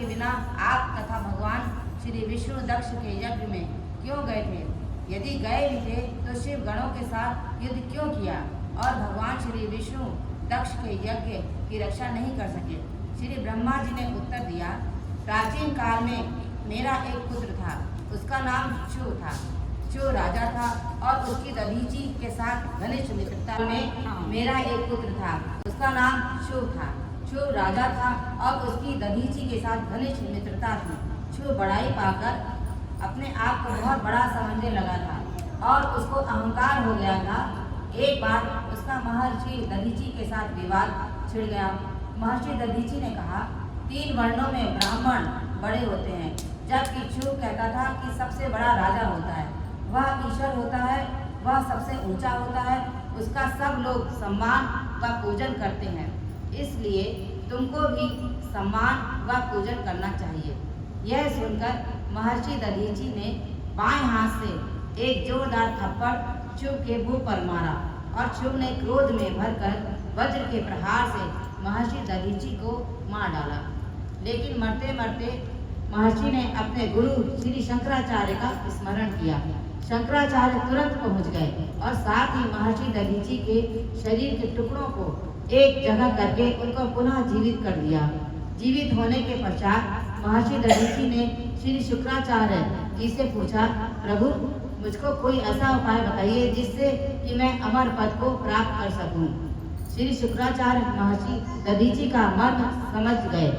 के बिना आप तथा भगवान श्री विष्णु दक्ष के यज्ञ में क्यों गए थे? यदि गए भी थे तो शिव गणों के साथ युद्ध क्यों किया और भगवान श्री विष्णु दक्ष के यज्ञ की रक्षा नहीं कर सके? श्री ब्रह्मा जी ने उत्तर दिया, प्राचीन काल में मेरा एक पुत्र था, उसका नाम चू था। चू राजा था और उसकी दधीची के साथ घनिष्ठ मित्रता में मेरा एक पुत्र था, उसका नाम चू था। चू राजा था और उसकी दधीची के साथ घनिष्ठ मित्रता थी। चू बड़ाई पाकर अपने आप को बहुत बड़ा समझने लगा था और उसको अहंकार हो गया था। एक बार उसका महर्षि दधीची के साथ विवाद छिड़ गया। महर्षि दधीची ने कहा, 3 वर्णों में ब्राह्मण बड़े होते हैं, जबकि चू कहता था कि सबसे बड़ा राजा होता है, वह ईश्वर होता है, वह सबसे ऊंचा होता है, उसका सब लोग सम्मान व पूजन करते हैं, इसलिए तुमको भी सम्मान व पूजन करना चाहिए। यह सुनकर महर्षि दधीची ने बाएं हाथ से एक जोरदार थप्पड़ चू के मुंह पर मारा और चू ने क्रोध में भरकर वज्र के प्रहार से महर्षि दधीची को मार डाला। लेकिन मरते मरते महर्षि ने अपने गुरु श्री शंकराचार्य का स्मरण किया। शंकराचार्य तुरंत पहुंच गए और साथ ही महर्षि दधीची के शरीर के टुकड़ों को एक जगह करके उनको पुनः जीवित कर दिया। जीवित होने के पश्चात महर्षि दधीची ने श्री शुक्राचार्य जी से पूछा, प्रभु मुझको कोई ऐसा उपाय बताइए जिससे कि मैं अमर पद को प्राप्त कर सकूं। श्री शुक्राचार्य महर्षि दधीची का मर्म समझ गए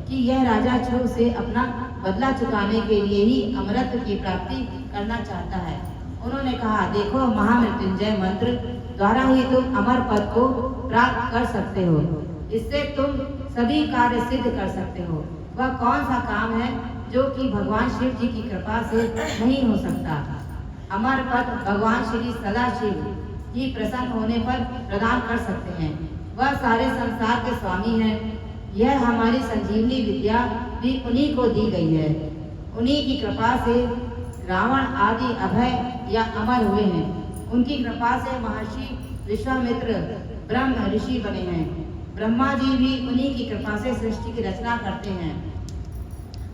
कि यह राजा चू से अपना बदला चुकाने के लिए ही अमरत्व की प्राप्ति करना चाहता है। उन्होंने कहा, देखो महामृत्युंजय मंत्र द्वारा ही तुम अमर पद को प्राप्त कर सकते हो, इससे तुम सभी कार्य सिद्ध कर सकते हो। वह कौन सा काम है जो कि भगवान शिव जी की कृपा से नहीं हो सकता? अमर पद भगवान श्री सदाशिव ही प्रसन्न होने पर प्रदान कर सकते हैं। वह सारे संसार के स्वामी हैं। यह हमारी संजीवनी विद्या भी उन्हीं को दी गई है। उन्हीं की कृपा से रावण आदि अभय या अमर हुए हैं। उनकी कृपा से महर्षि विश्वामित्र ब्रह्म ऋषि बने हैं। ब्रह्मा जी भी उन्हीं की कृपा से सृष्टि की रचना करते हैं।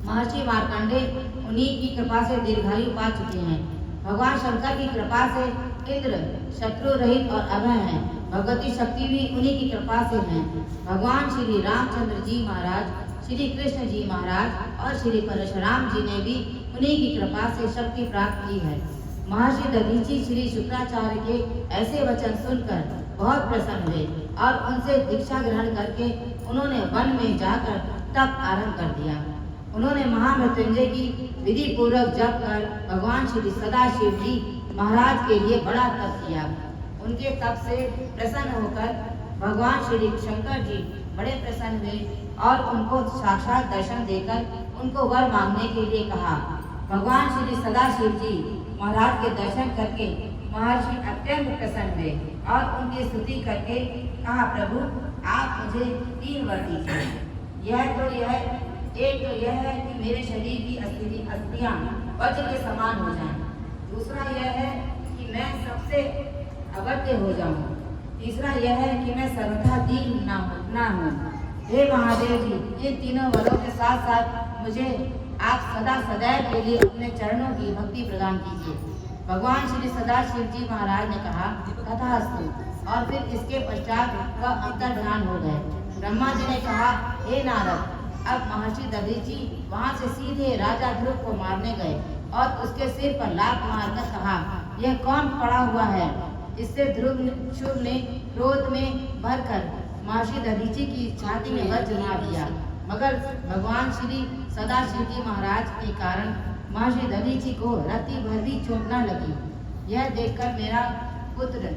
महर्षि मार्कंडे उन्हीं की कृपा से दीर्घायु पा चुके हैं। भगवान शंकर की कृपा से इंद्र शत्रु रहित और अभय हैं। भगवती शक्ति भी उन्हीं की कृपा से हैं। भगवान श्री रामचंद्र जी महाराज, श्री कृष्ण जी महाराज और श्री परशुराम जी ने भी उन्हीं की कृपा से शक्ति प्राप्त की है। महर्षि दधीची श्री शुक्राचार्य के ऐसे वचन सुनकर बहुत प्रसन्न हुए और उनसे दीक्षा ग्रहण करके उन्होंने वन में जाकर तप आरंभ कर दिया। उन्होंने महामृत्युंजय की विधि पूर्वक जप कर भगवान श्री सदाशिव जी महाराज के लिए बड़ा तप किया। उनके तप से प्रसन्न होकर भगवान श्री शंकर जी बड़े प्रसन्न हुए और उनको साक्षात दर्शन देकर उनको वर मांगने के लिए कहा। भगवान श्री सदाशिव जी महाराज के दर्शन करके महर्षि अत्यंत प्रसन्न हुए और उनकी स्तुति करके कहा, प्रभु आप मुझे 3 वर दीजिए। एक तो यह है कि मेरे शरीर की अस्थियां वज्र के समान हो जाएं। दूसरा यह है कि मैं सबसे अवध्य हो जाऊं। तीसरा यह है कि मैं सर्वथा दीन ना हूं। हे महादेव जी, इन तीनों वरों के साथ साथ मुझे आप सदा सदैव के लिए अपने चरणों की भक्ति प्रदान कीजिए। भगवान श्री सदाशिव जी महाराज ने कहा, तथास्तु। और फिर इसके पश्चात वह अंतर ध्यान हो गए। ब्रह्मा जी ने कहा, हे नारद, अब महर्षि दधीची वहां से सीधे राजा ध्रुव को मारने गए और उसके सिर पर लात मारकर कहा, यह कौन पड़ा हुआ है? इससे ध्रुव ने क्रोध में भरकर महर्षि दधीची की छाती में वज्र मार दिया। मगर भगवान श्री सदाशिव जी महाराज के कारण महर्षि दधीची को रत्ती भर भी चोट न लगी। यह देखकर मेरा पुत्र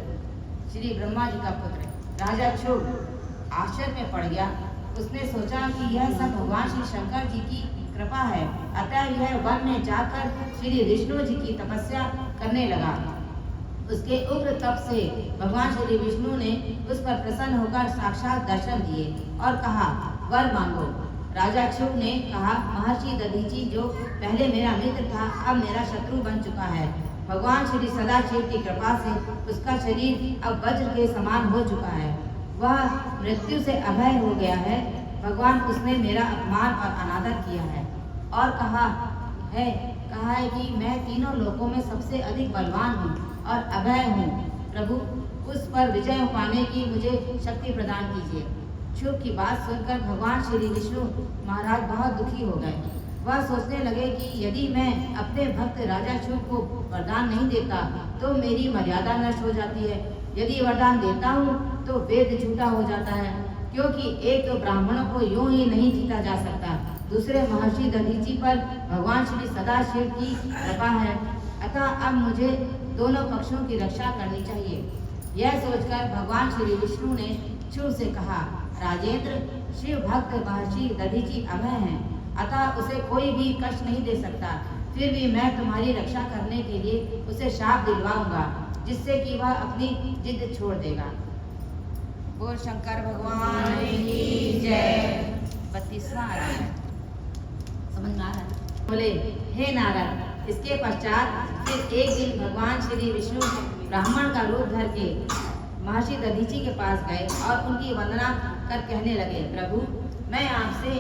श्री ब्रह्मा जी का पुत्र राजा चू आश्चर्य में पड़ गया। उसने सोचा कि यह सब भगवान श्री शंकर जी की कृपा है, अतः यह वन में जाकर श्री विष्णु जी की तपस्या करने लगा। उसके उग्र तप से भगवान श्री विष्णु ने उस पर प्रसन्न होकर साक्षात दर्शन दिए और कहा, वर मांगो। राजा चू ने कहा, महर्षि दधीची जो पहले मेरा मित्र था अब मेरा शत्रु बन चुका है। भगवान श्री सदाशिव की कृपा से उसका शरीर अब वज्र के समान हो चुका है। वह मृत्यु से अभय हो गया है। भगवान उसने मेरा अपमान और अनादर किया है और कहा है कि मैं तीनों लोकों में सबसे अधिक बलवान हूँ और अभय हूँ। प्रभु, उस पर विजय पाने की मुझे शक्ति प्रदान कीजिए। शुभ की बात सुनकर भगवान श्री विष्णु महाराज बहुत दुखी हो गए। वह सोचने लगे कि यदि मैं अपने भक्त राजा शुभ को वरदान नहीं देता तो मेरी मर्यादा नष्ट हो जाती है। यदि वरदान देता हूँ तो वेद झूठा हो जाता है, क्योंकि एक तो ब्राह्मणों को यूं ही नहीं जीता जा सकता, दूसरे महर्षि दधीचि पर भगवान श्री सदाशिव की कृपा है। अतः अब मुझे दोनों पक्षों की रक्षा करनी चाहिए। यह सोचकर भगवान श्री विष्णु ने शिव से कहा, राजेंद्र, शिव भक्त महर्षि दधीचि अभय हैं, अतः उसे कोई भी कष्ट नहीं दे सकता। फिर भी मैं तुम्हारी रक्षा करने के लिए उसे शाप दिलवाऊंगा, जिससे कि वह अपनी जिद छोड़ देगा। बोल शंकर भगवान की जय। 32वां अध्याय समझ में आ रहा है? बोले, हे नारद, इसके पश्चात फिर एक दिन भगवान श्री विष्णु ब्राह्मण का रूप धर के महर्षि दधीचि के पास गए और उनकी वंदना कर कहने लगे, प्रभु, मैं आपसे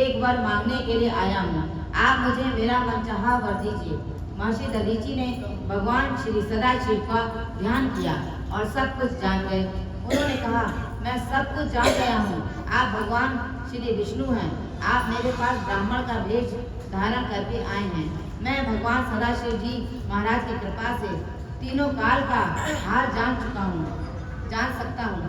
एक वर मांगने के लिए आया हूँ, आप मुझे मेरा मनचाहा वर दीजिए। महर्षि दधीचि ने भगवान श्री सदाशिव का ध्यान किया और सब कुछ जान गए। उन्होंने कहा, मैं सब कुछ जान गया हूँ, आप भगवान श्री विष्णु हैं, आप मेरे पास ब्राह्मण का वेश धारण करके आए हैं। मैं भगवान सदाशिव जी महाराज की कृपा से तीनों काल का हाल जान सकता हूँ।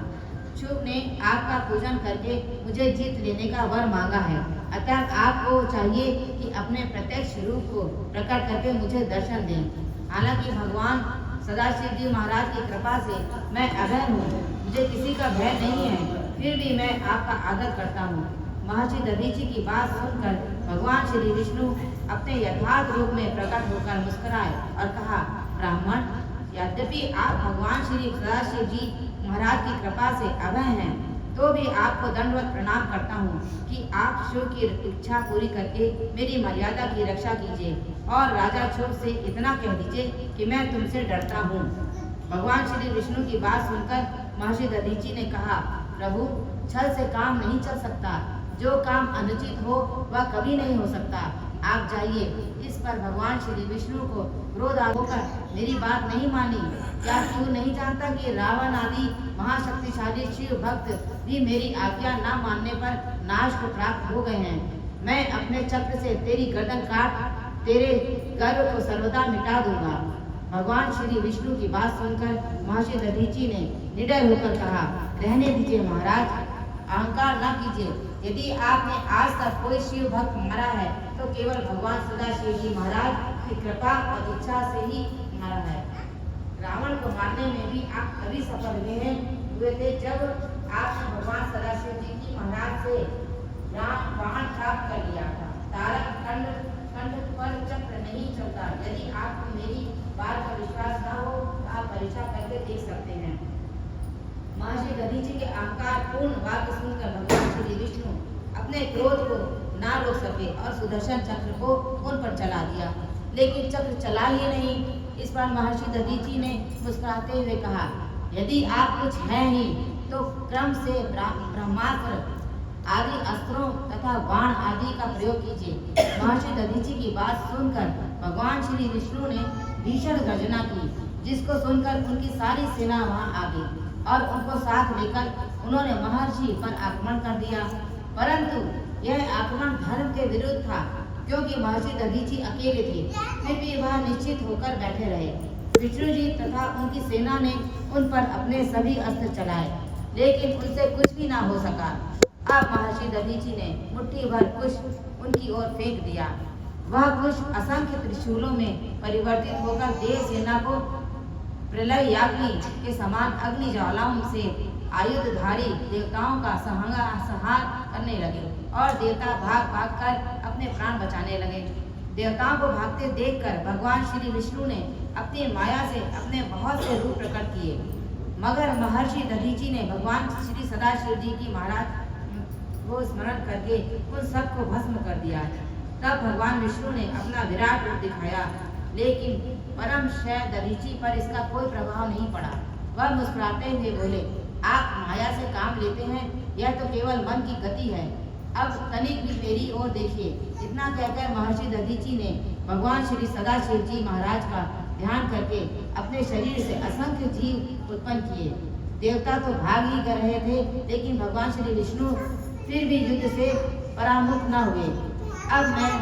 शुभ ने आपका पूजन करके मुझे जीत लेने का वर मांगा है, अतः आपको चाहिए कि अपने प्रत्यक्ष रूप को प्रकट करके मुझे दर्शन दें। हालांकि भगवान सदाशिव जी महाराज की कृपा से मैं अभय हूँ, मुझे किसी का भय नहीं है, फिर भी मैं आपका आदर करता हूँ। महर्षि दधीचि की बात सुनकर भगवान श्री विष्णु अपने यथार्थ रूप में प्रकट होकर मुस्कुराए और कहा, ब्राह्मण, यद्यपि आप भगवान श्री सदाशिव जी महाराज की कृपा से अभय हैं, तो भी आपको दंडवत प्रणाम करता हूँ कि आप शिव की इच्छा पूरी करके मेरी मर्यादा की रक्षा कीजिए और राजा शुभ से इतना कह दीजिए कि मैं तुमसे डरता हूँ। भगवान श्री विष्णु की बात सुनकर महर्षि दधीचि ने कहा, प्रभु, छल से काम नहीं चल सकता, जो काम अनुचित हो वह कभी नहीं हो सकता, आप जाइए। इस पर भगवान श्री विष्णु को क्रोध होकर मेरी बात नहीं मानी। क्या तू नहीं जानता कि रावण आदि महाशक्तिशाली शिव भक्त भी मेरी आज्ञा न मानने पर नाश को प्राप्त हो गए हैं। मैं अपने चक्र से तेरी गर्दन काट तेरे गर्व को सर्वदा मिटा दूंगा। भगवान श्री विष्णु की बात सुनकर महर्षि दधीचि ने निडर होकर कहा, रहने दीजिए महाराज, अहंकार न कीजिए। यदि आपने आज तक कोई शिव भक्त मारा है तो केवल भगवान सदाशिव जी महाराज की कृपा और इच्छा से ही मारा है। रावण को मारने में भी आप तभी सफल हुए थे जब आपने भगवान सदाशिव जी की महाराज से बाण प्राप्त कर लिया था। तारक खंड पर चक्र नहीं चलता। यदि आपको मेरी बात का विश्वास न हो तो आप परीक्षा करके देख सकते हैं। महर्षि दधीचि के अहंकार पूर्ण वाक्य सुनकर भगवान श्री विष्णु अपने क्रोध को ना रोक सके और सुदर्शन चक्र को उन पर चला दिया, लेकिन चक्र चला ही नहीं। इस पर महर्षि दधीचि ने मुस्कुराते हुए कहा, यदि आप कुछ हैं ही तो क्रम से ब्रह्मास्त्र आदि अस्त्रों तथा बाण आदि का प्रयोग कीजिए। महर्षि दधीचि की बात सुनकर भगवान श्री विष्णु ने भीषण गर्जना की, जिसको सुनकर उनकी सारी सेना वहां आ गई और उनको साथ लेकर उन्होंने महर्षि पर आक्रमण कर दिया। परंतु यह आक्रमण धर्म के विरुद्ध था, क्योंकि महर्षि दधीचि अकेले थे। फिर भी वह निश्चित होकर बैठे रहे। विष्णु जी तथा उनकी सेना ने उन पर अपने सभी अस्त्र चलाए, लेकिन उनसे कुछ भी ना हो सका। अब महर्षि दधीचि ने मुट्ठी भर कुश उनकी ओर फेंक दिया। वह कुश असंख्य त्रिशूलों में परिवर्तित होकर देव सेना को प्रलय याग्नि के समान अग्नि ज्वालाओं से आयुधधारी देवताओं का संहार करने लगे और देवता भाग कर अपने प्राण बचाने लगे। देवताओं को भागते देखकर भगवान श्री विष्णु ने अपनी माया से अपने बहुत से रूप प्रकट किए, मगर महर्षि दधीचि ने भगवान श्री सदाशिव जी की महाराज को स्मरण करके उन सबको भस्म कर दिया। तब भगवान विष्णु ने अपना विराट रूप दिखाया, लेकिन परम शय दधीचि पर इसका कोई प्रभाव नहीं पड़ा। वह मुस्कुराते हुए बोले, आप माया से काम लेते हैं, यह तो केवल मन की गति है। अब तनिक भी मेरी ओर देखिए। इतना कहकर महर्षि दधीचि ने भगवान श्री सदाशिव जी महाराज का ध्यान करके अपने शरीर से असंख्य जीव उत्पन्न किए। देवता तो भाग ही कर रहे थे, लेकिन भगवान श्री विष्णु फिर भी युद्ध से परामुख न हुए। अब मैं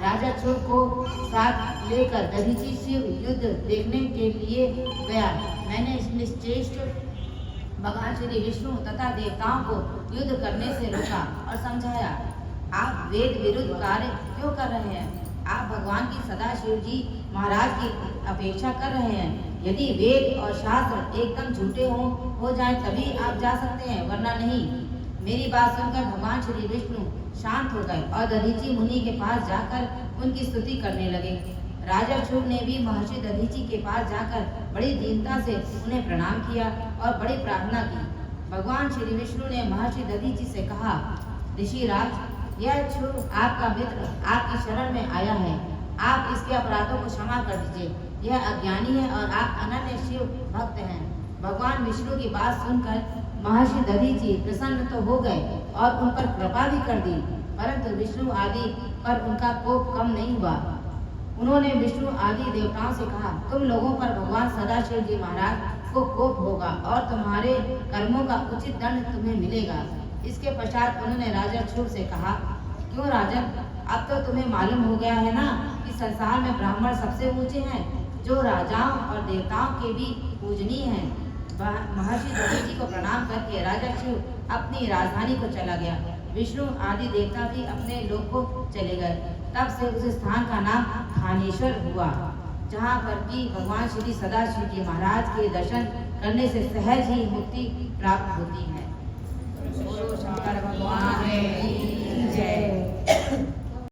राजा क्षुर को साथ लेकर दधीचि शिव युद्ध देखने के लिए गया। मैंने निश्चेष्ट भगवान श्री विष्णु तथा देवताओं को युद्ध करने से रोका और समझाया, आप वेद विरुद्ध कार्य क्यों कर रहे हैं? आप भगवान की सदाशिव जी महाराज की अपेक्षा कर रहे हैं। यदि वेद और शास्त्र एकदम झूठे हो जाए तभी आप जा सकते हैं, वरना नहीं। मेरी बात सुनकर भगवान श्री विष्णु शांत हो गए और दधीचि मुनि के पास जाकर उनकी स्तुति करने लगे। राजा क्षुर ने भी महर्षि दधीचि के पास जाकर बड़ी दीनता से उन्हें प्रणाम किया और बड़ी प्रार्थना की। भगवान श्री विष्णु ने महर्षि दधीचि से कहा, ऋषिराज, यह क्षुर आपका मित्र आपकी शरण में आया है। आप इसके अपराधों को क्षमा कर दीजिए। यह अज्ञानी है और आप अनन्य शिव भक्त हैं। भगवान विष्णु की बात सुनकर महर्षि दधीचि प्रसन्न तो हो गए और उन पर कृपा भी कर दी, परंतु विष्णु आदि पर उनका कोप कम नहीं हुआ। उन्होंने विष्णु आदि देवताओं से कहा, तुम लोगों पर भगवान सदाशिव जी महाराज को कोप होगा और तुम्हारे कर्मों का उचित दंड तुम्हें मिलेगा। इसके पश्चात उन्होंने राजा क्षुर से कहा, क्यों राजन, अब तो तुम्हें मालूम हो गया है ना कि संसार में ब्राह्मण सबसे ऊंचे हैं, जो राजाओं और देवताओं के भी पूजनीय हैं। महर्षि दधीचि को प्रणाम करके राजा क्षुर अपनी राजधानी को चला गया। विष्णु आदि देवता भी अपने लोक को चले गए। तब से उस स्थान का नाम थानेश्वर हुआ, जहाँ पर कि भगवान श्री सदाशिव जी महाराज के दर्शन करने से सहज ही मुक्ति प्राप्त होती है। बोलो शंकर भगवान की